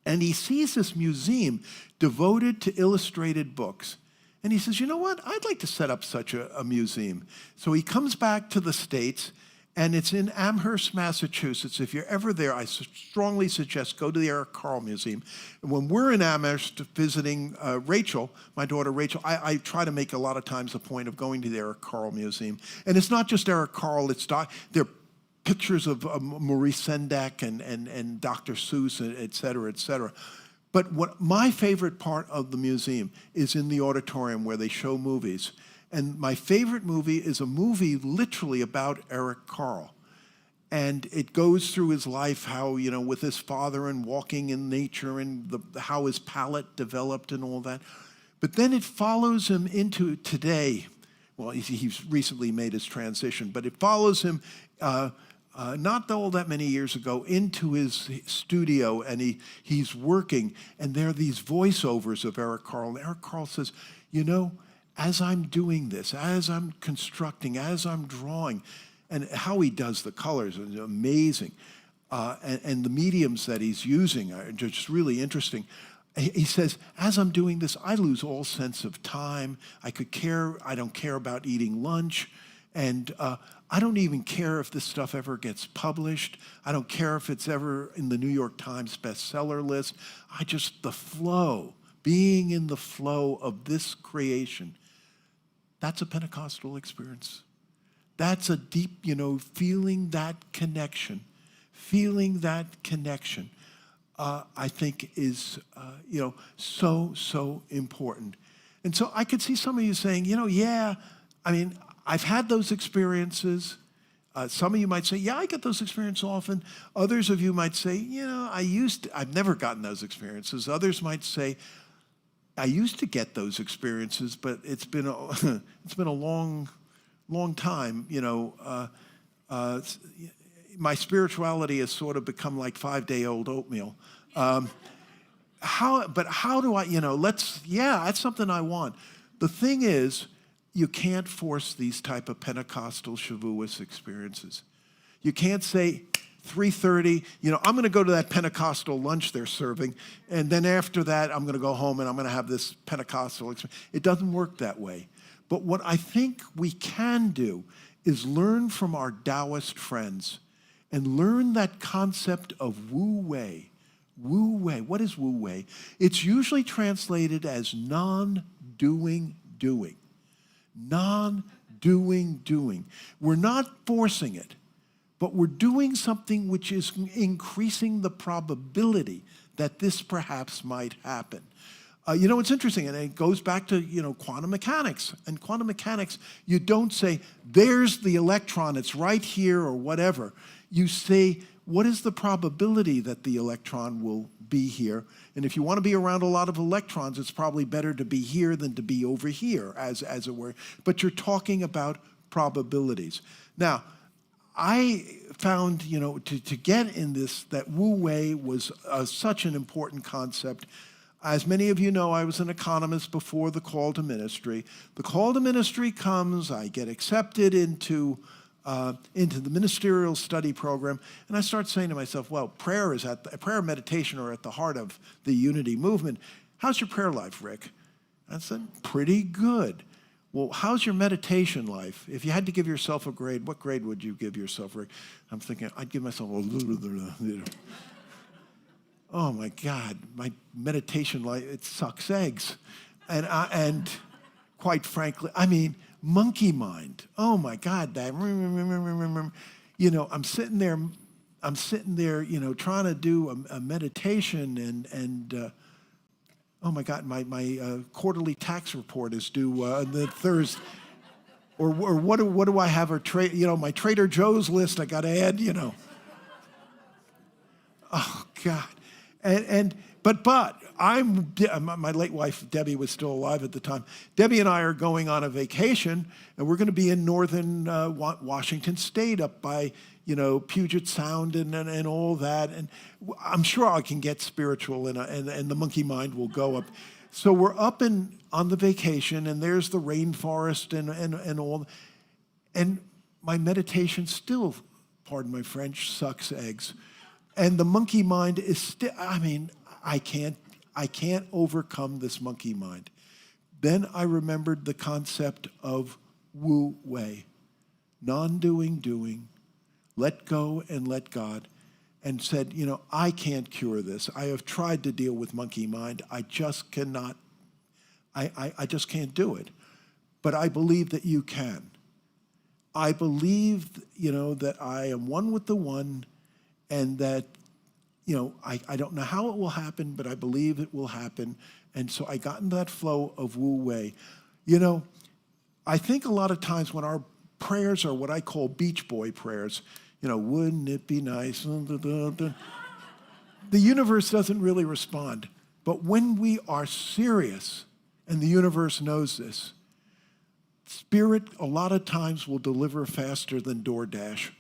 Speaker 2: and he sees this museum devoted to illustrated books. And he says, you know what? I'd like to set up such a museum. So he comes back to the States, and it's in Amherst, Massachusetts. If you're ever there, I strongly suggest go to the Eric Carle Museum. And when we're in Amherst visiting Rachel, my daughter Rachel, I try to make a lot of times a point of going to the Eric Carle Museum. And it's not just Eric Carle, there are pictures of Maurice Sendak and Dr. Seuss, et cetera, et cetera. But what my favorite part of the museum is in the auditorium where they show movies. And my favorite movie is a movie literally about Eric Carle. And it goes through his life, how, you know, with his father and walking in nature and how his palate developed and all that. But then it follows him into today. Well, he's recently made his transition, but it follows him not all that many years ago into his studio, and he's working, and there are these voiceovers of Eric Carle. And Eric Carle says, you know, as I'm doing this, as I'm constructing, as I'm drawing, and how he does the colors is amazing. And the mediums that he's using are just really interesting. He says, as I'm doing this, I lose all sense of time. I don't care about eating lunch. And I don't even care if this stuff ever gets published. I don't care if it's ever in the New York Times bestseller list. The flow, being in the flow of this creation, that's a Pentecostal experience. That's a deep, feeling that connection. Feeling that connection, I think is, so important. And so I could see some of you saying, I've had those experiences. Some of you might say, I get those experiences often. Others of you might say, I've never gotten those experiences. Others might say, I used to get those experiences, but it's been a long time. My spirituality has sort of become like 5-day-old oatmeal. How do I, that's something I want. The thing is, you can't force these type of Pentecostal Shavuos experiences. You can't say 3:30, I'm going to go to that Pentecostal lunch they're serving, and then after that, I'm going to go home and I'm going to have this Pentecostal experience. It doesn't work that way. But what I think we can do is learn from our Taoist friends and learn that concept of Wu Wei. Wu Wei. What is Wu Wei? It's usually translated as non-doing doing. Non-doing doing. We're not forcing it, but we're doing something which is increasing the probability that this perhaps might happen. It's interesting, and it goes back to, quantum mechanics. And quantum mechanics, you don't say, there's the electron, it's right here, or whatever. You say, what is the probability that the electron will be here? And if you want to be around a lot of electrons, it's probably better to be here than to be over here, as it were. But you're talking about probabilities. Now, I found, to get in this, that Wu Wei was such an important concept. As many of you know, I was an economist before the call to ministry. The call to ministry comes, I get accepted into the ministerial study program, and I start saying to myself, well, prayer and meditation are at the heart of the unity movement. How's your prayer life, Rick? I said, pretty good. Well, how's your meditation life? If you had to give yourself a grade, what grade would you give yourself, Rick? I'm thinking, I'd give myself a oh my God, my meditation life, it sucks eggs. And quite frankly, monkey mind. Oh my God, that, I'm sitting there, trying to do a meditation and oh my God, my quarterly tax report is due the Thursday. Or what do I have? My Trader Joe's list I got to add. Oh God, but my late wife Debbie was still alive at the time. Debbie and I are going on a vacation, and we're going to be in northern Washington State, up by Puget Sound and all that. And I'm sure I can get spiritual, and the monkey mind will go up. So we're up on the vacation, and there's the rainforest and all. And my meditation still, pardon my French, sucks eggs. And the monkey mind is still, I can't overcome this monkey mind. Then I remembered the concept of Wu Wei, non-doing, doing, let go and let God, and said, I can't cure this. I have tried to deal with monkey mind. I just cannot, I just can't do it. But I believe that you can. I believe, that I am one with the one, and that, I don't know how it will happen, but I believe it will happen. And so I got into that flow of Wu Wei. I think a lot of times when our prayers are what I call Beach Boy prayers, wouldn't it be nice? The universe doesn't really respond. But when we are serious, and the universe knows this, Spirit a lot of times will deliver faster than DoorDash.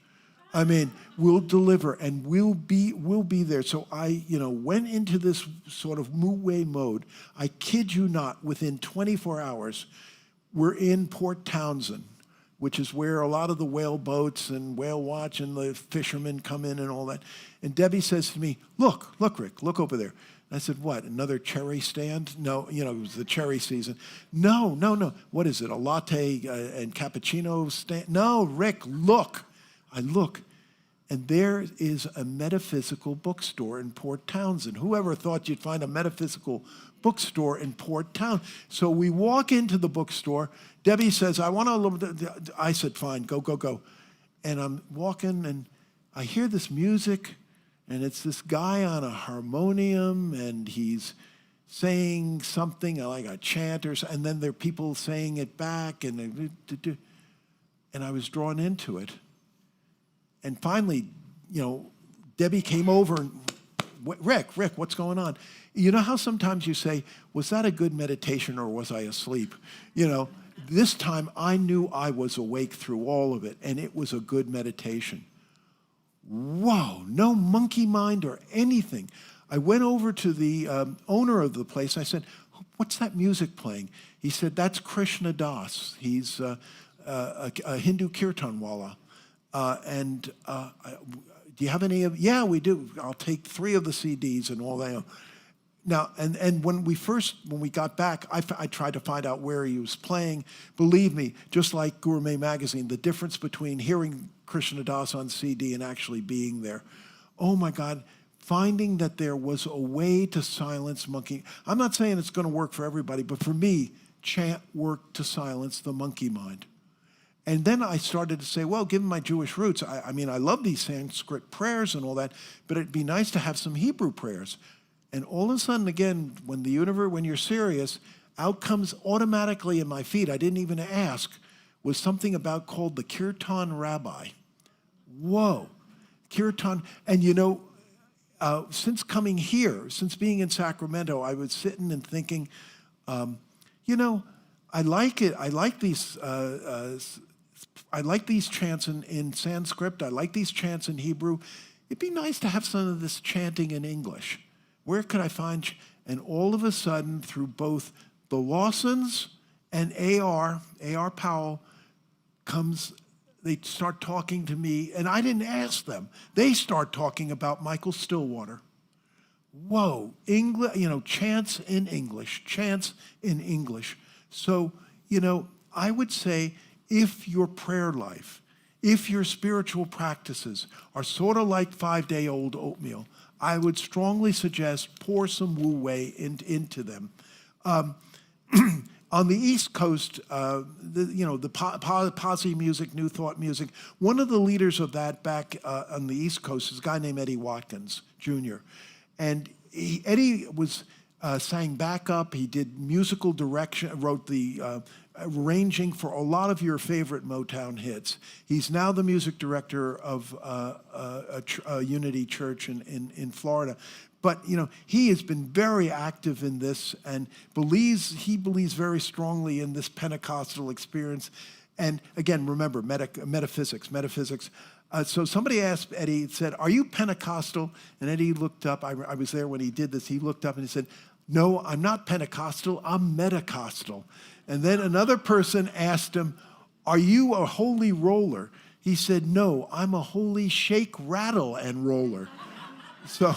Speaker 2: We'll deliver, and we'll be there. So I, went into this sort of Wu Wei mode. I kid you not, within 24 hours, we're in Port Townsend, which is where a lot of the whale boats and whale watch and the fishermen come in and all that. And Debbie says to me, look, Rick, look over there. I said, what, another cherry stand? No, it was the cherry season. No. What is it, a latte and cappuccino stand? No, Rick, look. I look, and there is a metaphysical bookstore in Port Townsend. Whoever thought you'd find a metaphysical bookstore in Port Townsend? So we walk into the bookstore. Debbie says, I want a little bit. I said, fine, go. And I'm walking, and I hear this music, and it's this guy on a harmonium, and he's saying something like a chant, and then there are people saying it back, and I was drawn into it. And finally, Debbie came over and, Rick, what's going on? You know how sometimes you say, was that a good meditation or was I asleep? This time I knew I was awake through all of it, and it was a good meditation. Whoa, no monkey mind or anything. I went over to the owner of the place. I said, what's that music playing? He said, that's Krishna Das. He's a Hindu kirtanwala. Do you have any of? Yeah, we do. I'll take 3 of the CDs and all that. Now, and when we got back, I tried to find out where he was playing. Believe me, just like Gourmet Magazine, the difference between hearing Krishna Das on CD and actually being there. Oh my God, finding that there was a way to silence monkey. I'm not saying it's going to work for everybody, but for me, chant worked to silence the monkey mind. And then I started to say, well, given my Jewish roots, I mean, I love these Sanskrit prayers and all that, but it'd be nice to have some Hebrew prayers. And all of a sudden, again, when you're serious, out comes automatically in my feed, I didn't even ask, was something called the Kirtan Rabbi. Whoa, Kirtan. And since coming here, since being in Sacramento, I was sitting and thinking, I like it. I like these chants in Sanskrit. I like these chants in Hebrew. It'd be nice to have some of this chanting in English. Where could I find? And all of a sudden, through both the Lawsons and A.R. Powell they start talking to me, and I didn't ask them. They start talking about Michael Stillwater. Whoa, chants in English. So, I would say if your prayer life, if your spiritual practices are sort of like 5-day-old oatmeal, I would strongly suggest pour some Wu Wei into them. On the East Coast, the posse music, New Thought music, one of the leaders of that back on the East Coast is a guy named Eddie Watkins, Jr. And Eddie sang backup. He did musical direction, wrote the arranging for a lot of your favorite Motown hits. He's now the music director of a Unity Church in Florida. But he has been very active in this and believes very strongly in this Pentecostal experience. And again, remember, metaphysics. So somebody asked Eddie, said, "Are you Pentecostal?" And Eddie looked up. I was there when he did this. He looked up and he said, "No, I'm not Pentecostal. I'm Metacostal." And then another person asked him, "Are you a holy roller?" He said, "No, I'm a holy shake, rattle, and roller." So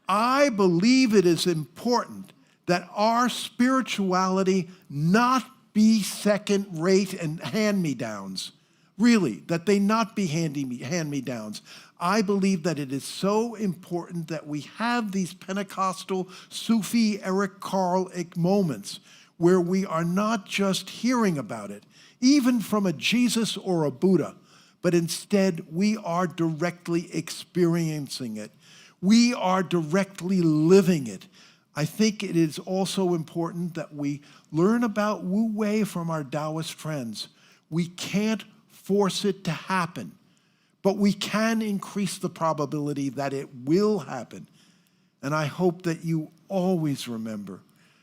Speaker 2: I believe it is important that our spirituality not be second-rate and hand-me-downs. Really, that they not be hand-me-downs. I believe that it is so important that we have these Pentecostal, Sufi, Eric Carle moments where we are not just hearing about it, even from a Jesus or a Buddha, but instead we are directly experiencing it. We are directly living it. I think it is also important that we learn about Wu Wei from our Taoist friends. We can't force it to happen, but we can increase the probability that it will happen. And I hope that you always remember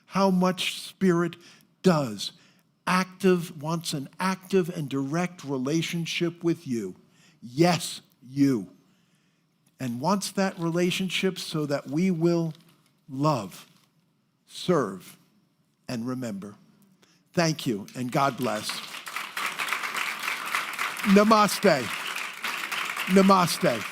Speaker 2: how much Spirit does. Wants an active and direct relationship with you. Yes, you. And wants that relationship so that we will love, serve, and remember. Thank you, and God bless. Namaste. Namaste.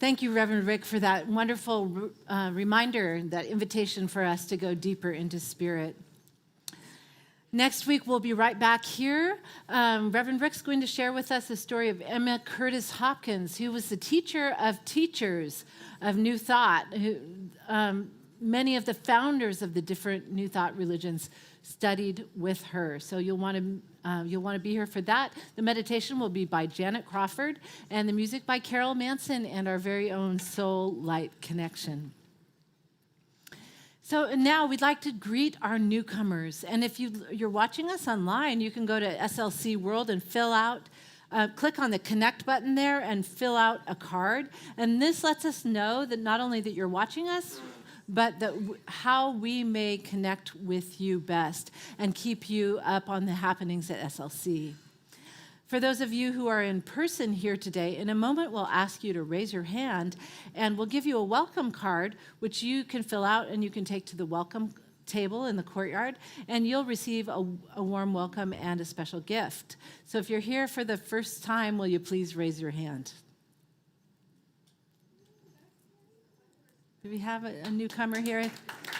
Speaker 3: Thank you, Reverend Rick, for that wonderful reminder, that invitation for us to go deeper into spirit. Next week, we'll be right back here. Reverend Rick's going to share with us the story of Emma Curtis Hopkins, who was the teacher of teachers of New Thought. Many of the founders of the different New Thought religions studied with her. So you'll want to be here for that. The meditation will be by Janet Crawford, and the music by Carol Manson and our very own Soul Light Connection. So now we'd like to greet our newcomers. And if you're watching us online, you can go to SLC World and click on the connect button there and fill out a card. And this lets us know that not only that you're watching us, but how we may connect with you best and keep you up on the happenings at SLC. For those of you who are in person here today, in a moment we'll ask you to raise your hand, and we'll give you a welcome card, which you can fill out and you can take to the welcome table in the courtyard, and you'll receive a warm welcome and a special gift. So if you're here for the first time, will you please raise your hand? Do we have a newcomer here?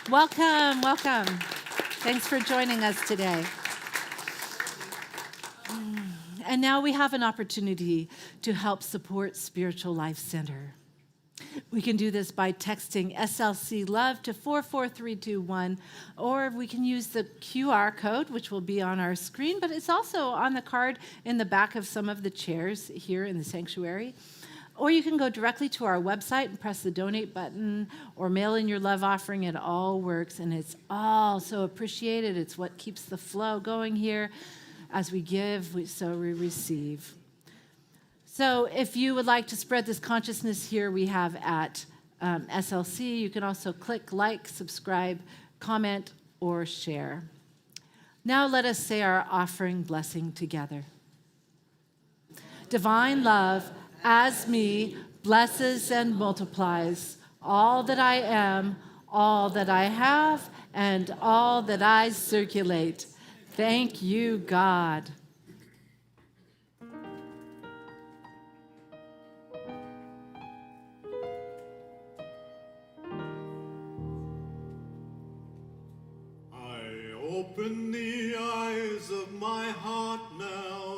Speaker 3: Welcome, welcome. Thanks for joining us today. And now we have an opportunity to help support Spiritual Life Center. We can do this by texting SLC Love to 44321, or we can use the QR code, which will be on our screen, but it's also on the card in the back of some of the chairs here in the sanctuary. Or you can go directly to our website and press the donate button or mail in your love offering. It all works, and it's all so appreciated. It's what keeps the flow going here. As we give, so we receive. So if you would like to spread this consciousness here, we have at SLC. You can also click like, subscribe, comment, or share. Now let us say our offering blessing together. Divine love, as me, blesses and multiplies all that I am, all that I have, and all that I circulate. Thank you, God.
Speaker 6: I open the eyes of my heart now.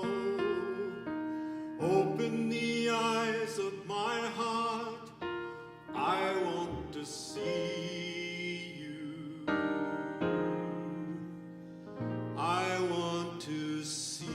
Speaker 6: Open the eyes of my heart. I want to see you. I want to see you.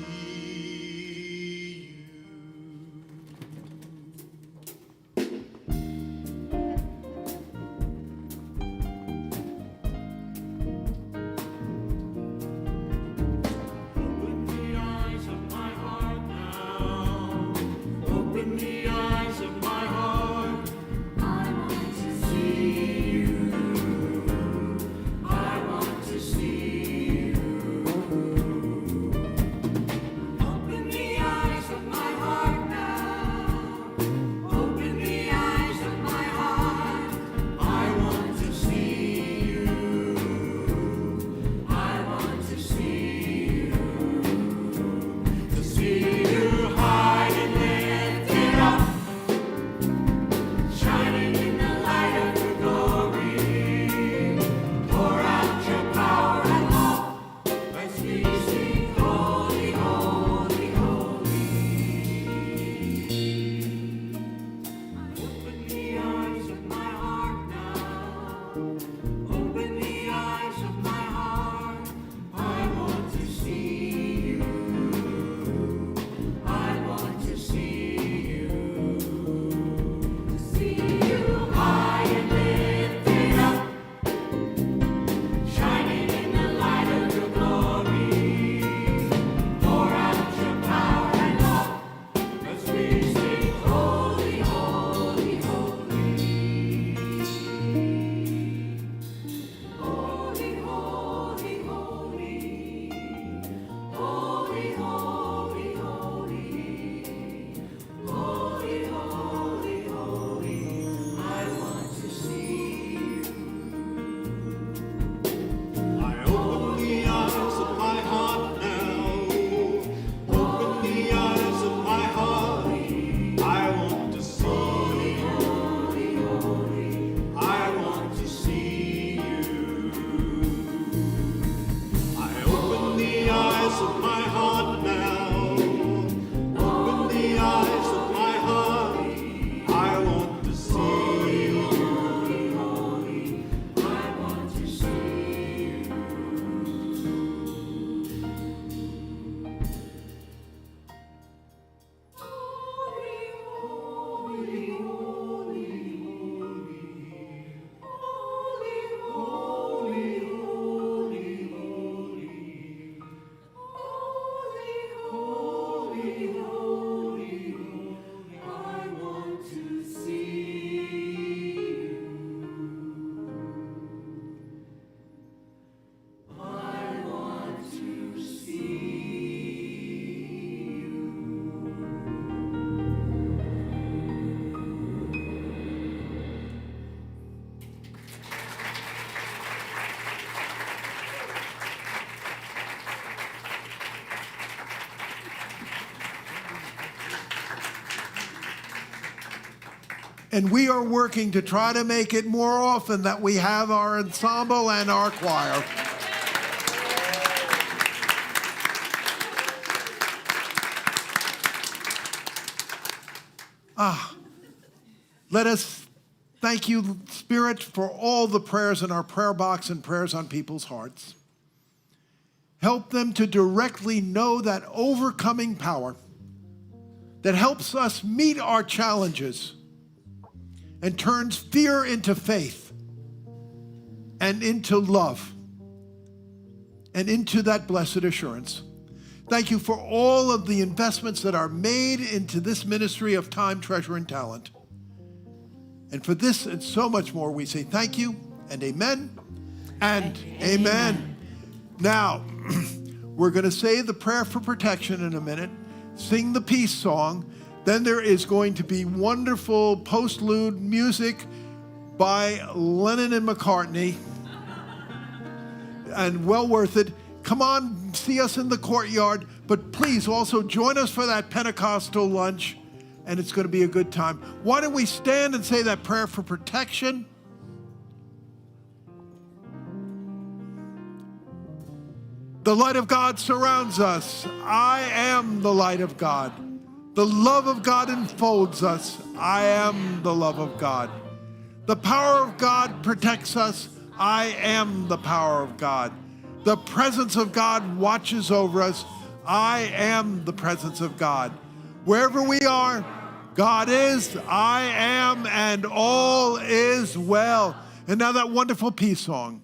Speaker 2: And we are working to try to make it more often that we have our ensemble and our choir. Let us thank you, Spirit, for all the prayers in our prayer box and prayers on people's hearts. Help them to directly know that overcoming power that helps us meet our challenges and turns fear into faith and into love and into that blessed assurance. Thank you for all of the investments that are made into this ministry of time, treasure, and talent. And for this and so much more, we say thank you and amen and amen. Now, we're going to say the prayer for protection in a minute, sing the peace song. Then there is going to be wonderful postlude music by Lennon and McCartney, and well worth it. Come on, see us in the courtyard, but please also join us for that Pentecostal lunch, and it's going to be a good time. Why don't we stand and say that prayer for protection? The light of God surrounds us. I am the light of God. The love of God enfolds us. I am the love of God. The power of God protects us. I am the power of God. The presence of God watches over us. I am the presence of God. Wherever we are, God is, I am, and all is well. And now that wonderful peace song.